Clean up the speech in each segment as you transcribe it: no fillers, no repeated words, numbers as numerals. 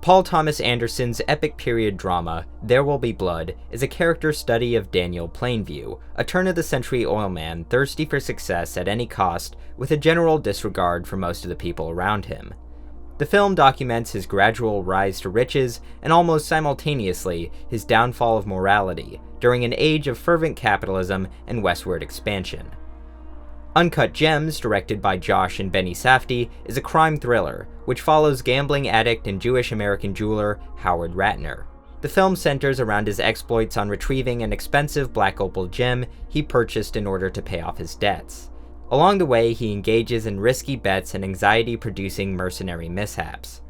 Paul Thomas Anderson's epic period drama, There Will Be Blood, is a character study of Daniel Plainview, a turn-of-the-century oilman thirsty for success at any cost, with a general disregard for most of the people around him. The film documents his gradual rise to riches and almost simultaneously his downfall of morality during an age of fervent capitalism and westward expansion. Uncut Gems, directed by Josh and Benny Safdie, is a crime thriller, which follows gambling addict and Jewish-American jeweler Howard Ratner. The film centers around his exploits on retrieving an expensive black opal gem he purchased in order to pay off his debts. Along the way, he engages in risky bets and anxiety-producing mercenary mishaps.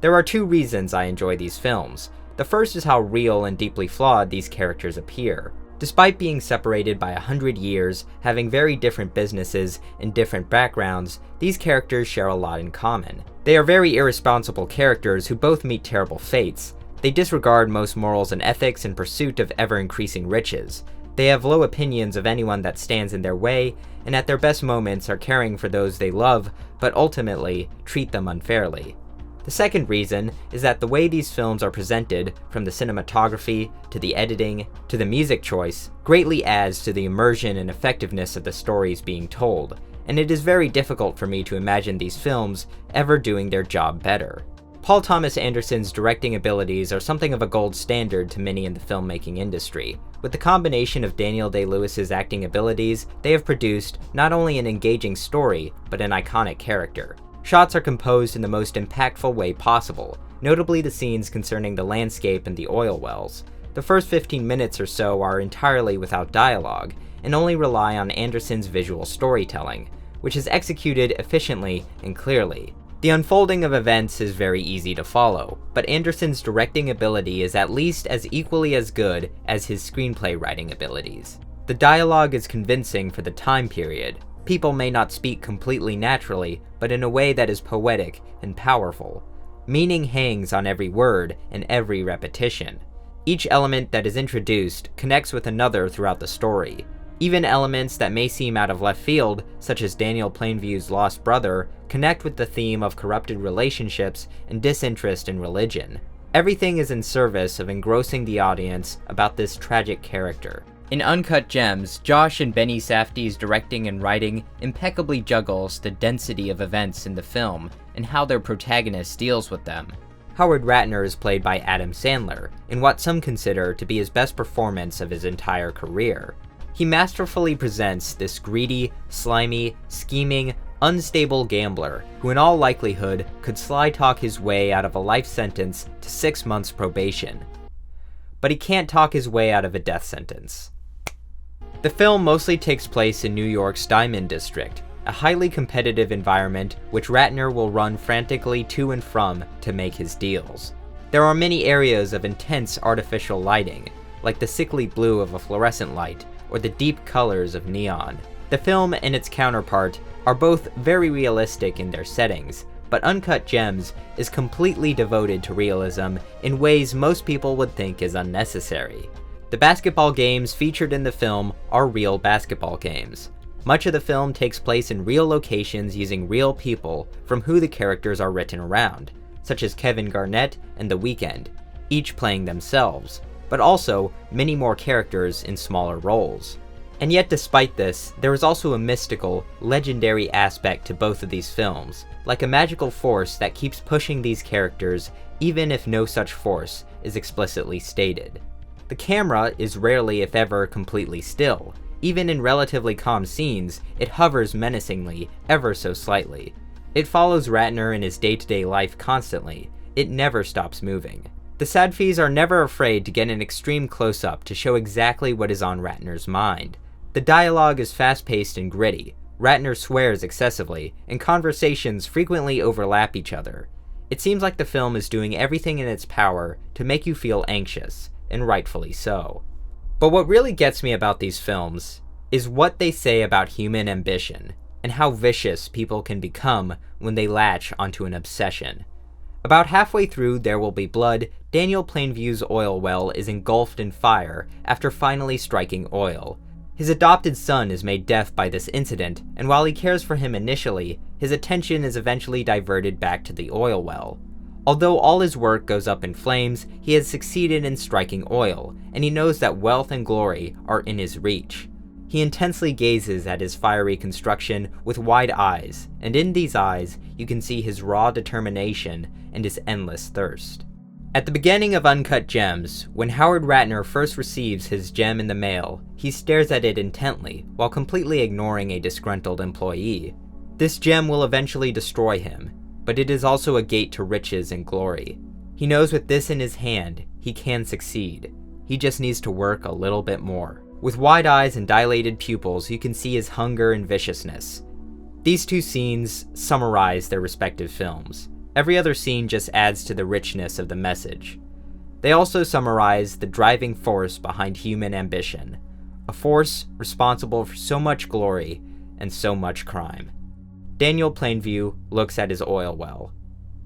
There are two reasons I enjoy these films. The first is how real and deeply flawed these characters appear. Despite being separated by 100 years, having very different businesses and different backgrounds, these characters share a lot in common. They are very irresponsible characters who both meet terrible fates. They disregard most morals and ethics in pursuit of ever-increasing riches. They have low opinions of anyone that stands in their way, and at their best moments are caring for those they love, but ultimately treat them unfairly. The second reason is that the way these films are presented, from the cinematography, to the editing, to the music choice, greatly adds to the immersion and effectiveness of the stories being told, and it is very difficult for me to imagine these films ever doing their job better. Paul Thomas Anderson's directing abilities are something of a gold standard to many in the filmmaking industry. With the combination of Daniel Day-Lewis's acting abilities, they have produced not only an engaging story, but an iconic character. Shots are composed in the most impactful way possible, notably the scenes concerning the landscape and the oil wells. The first 15 minutes or so are entirely without dialogue, and only rely on Anderson's visual storytelling, which is executed efficiently and clearly. The unfolding of events is very easy to follow, but Anderson's directing ability is at least as equally as good as his screenplay writing abilities. The dialogue is convincing for the time period. People may not speak completely naturally, but in a way that is poetic and powerful. Meaning hangs on every word and every repetition. Each element that is introduced connects with another throughout the story. Even elements that may seem out of left field, such as Daniel Plainview's lost brother, connect with the theme of corrupted relationships and disinterest in religion. Everything is in service of engrossing the audience about this tragic character. In Uncut Gems, Josh and Benny Safdie's directing and writing impeccably juggles the density of events in the film and how their protagonist deals with them. Howard Ratner is played by Adam Sandler, in what some consider to be his best performance of his entire career. He masterfully presents this greedy, slimy, scheming, unstable gambler who in all likelihood could sly talk his way out of a life sentence to 6 months probation. But he can't talk his way out of a death sentence. The film mostly takes place in New York's Diamond District, a highly competitive environment which Ratner will run frantically to and from to make his deals. There are many areas of intense artificial lighting, like the sickly blue of a fluorescent light or the deep colors of neon. The film and its counterpart are both very realistic in their settings, but Uncut Gems is completely devoted to realism in ways most people would think is unnecessary. The basketball games featured in the film are real basketball games. Much of the film takes place in real locations using real people from who the characters are written around, such as Kevin Garnett and The Weeknd, each playing themselves, but also many more characters in smaller roles. And yet despite this, there is also a mystical, legendary aspect to both of these films, like a magical force that keeps pushing these characters even if no such force is explicitly stated. The camera is rarely if ever completely still. Even in relatively calm scenes, it hovers menacingly, ever so slightly. It follows Ratner in his day-to-day life constantly. It never stops moving. The Safdies are never afraid to get an extreme close-up to show exactly what is on Ratner's mind. The dialogue is fast-paced and gritty. Ratner swears excessively, and conversations frequently overlap each other. It seems like the film is doing everything in its power to make you feel anxious, and rightfully so. But what really gets me about these films is what they say about human ambition, and how vicious people can become when they latch onto an obsession. About halfway through There Will Be Blood, Daniel Plainview's oil well is engulfed in fire after finally striking oil. His adopted son is made deaf by this incident, and while he cares for him initially, his attention is eventually diverted back to the oil well. Although all his work goes up in flames, he has succeeded in striking oil, and he knows that wealth and glory are in his reach. He intensely gazes at his fiery construction with wide eyes, and in these eyes you can see his raw determination and his endless thirst. At the beginning of Uncut Gems, when Howard Ratner first receives his gem in the mail, he stares at it intently while completely ignoring a disgruntled employee. This gem will eventually destroy him, but it is also a gate to riches and glory. He knows with this in his hand, he can succeed. He just needs to work a little bit more. With wide eyes and dilated pupils, you can see his hunger and viciousness. These two scenes summarize their respective films. Every other scene just adds to the richness of the message. They also summarize the driving force behind human ambition, a force responsible for so much glory and so much crime. Daniel Plainview looks at his oil well.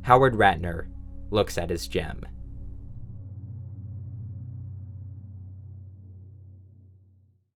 Howard Ratner looks at his gem.